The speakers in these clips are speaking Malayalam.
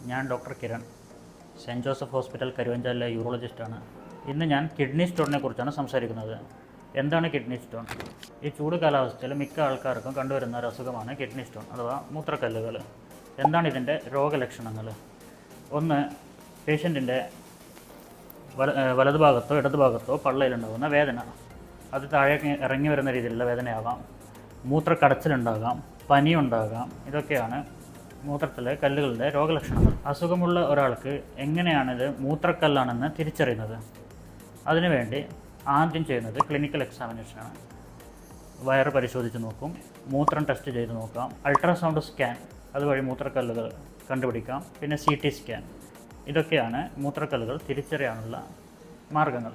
ഞാൻ doctor Kiran, saint Joseph hospital കരുവഞ്ചാലിലെ യൂറോളജിസ്റ്റാണ്. ഇന്ന് ഞാൻ കിഡ്നി സ്റ്റോണിനെ കുറിച്ചാണ് സംസാരിക്കുന്നത്. എന്താണ് കിഡ്നി സ്റ്റോൺ? ഈ ചൂട് കാലാവസ്ഥയിൽ മിക്ക ആൾക്കാർക്കും കണ്ടുവരുന്ന ഒരു അസുഖമാണ് കിഡ്നി സ്റ്റോൺ അഥവാ മൂത്രക്കല്ലുകൾ. എന്താണ് ഇതിൻ്റെ രോഗലക്ഷണങ്ങൾ? ഒന്ന്, പേഷ്യൻറ്റിൻ്റെ വലതുഭാഗത്തോ ഇടതുഭാഗത്തോ പള്ളയിലുണ്ടാകുന്ന വേദന. അത് താഴേക്ക് ഇറങ്ങി വരുന്ന രീതിയിലുള്ള വേദനയാകാം, മൂത്രക്കടച്ചിലുണ്ടാകാം, പനിയുണ്ടാകാം. ഇതൊക്കെയാണ് മൂത്രത്തിലെ കല്ലുകളുടെ രോഗലക്ഷണങ്ങൾ. അസുഖമുള്ള ഒരാൾക്ക് എങ്ങനെയാണിത് മൂത്രക്കല്ലാണെന്ന് തിരിച്ചറിയുന്നത്? അതിനുവേണ്ടി ആദ്യം ചെയ്യുന്നത് ക്ലിനിക്കൽ എക്സാമിനേഷനാണ്. വയറ് പരിശോധിച്ച് നോക്കും, മൂത്രം ടെസ്റ്റ് ചെയ്ത് നോക്കാം, അൾട്രാസൗണ്ട് സ്കാൻ അതുവഴി മൂത്രക്കല്ലുകൾ കണ്ടുപിടിക്കാം, പിന്നെ CT സ്കാൻ. ഇതൊക്കെയാണ് മൂത്രക്കല്ലുകൾ തിരിച്ചറിയാനുള്ള മാർഗങ്ങൾ.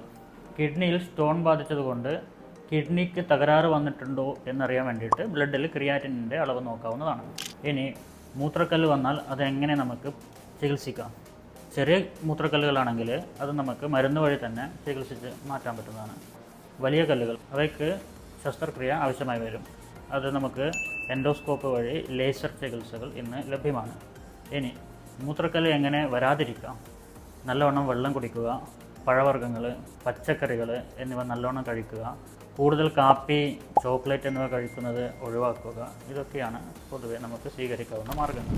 കിഡ്നിയിൽ സ്റ്റോൺ ബാധിച്ചതുകൊണ്ട് കിഡ്നിക്ക് തകരാറ് വന്നിട്ടുണ്ടോ എന്നറിയാൻ വേണ്ടിയിട്ട് ബ്ലഡിൽ ക്രിയാറ്റിനിൻ്റെ അളവ് നോക്കാവുന്നതാണ്. ഇനി മൂത്രക്കല്ല് വന്നാൽ അതെങ്ങനെ നമുക്ക് ചികിത്സിക്കാം? ചെറിയ മൂത്രക്കല്ലുകളാണെങ്കിൽ അത് നമുക്ക് മരുന്ന് വഴി തന്നെ ചികിത്സിച്ച് മാറ്റാൻ പറ്റുന്നതാണ്. വലിയ കല്ലുകൾ, അവയ്ക്ക് ശസ്ത്രക്രിയ ആവശ്യമായി വരും. അത് നമുക്ക് എൻഡോസ്കോപ്പ് വഴി ലേസർ ചികിത്സകൾ ഇന്ന് ലഭ്യമാണ്. ഇനി മൂത്രക്കല്ല് എങ്ങനെ വരാതിരിക്കാം? നല്ലവണ്ണം വെള്ളം കുടിക്കുക, പഴവർഗ്ഗങ്ങൾ, പച്ചക്കറികൾ എന്നിവ നല്ലവണ്ണം കഴിക്കുക, കൂടുതൽ കാപ്പി, ചോക്ലേറ്റ് എന്നിവ കഴിക്കുന്നത് ഒഴിവാക്കുക. ഇതൊക്കെയാണ് പൊതുവെ നമുക്ക് സ്വീകരിക്കാവുന്ന മാർഗ്ഗങ്ങൾ.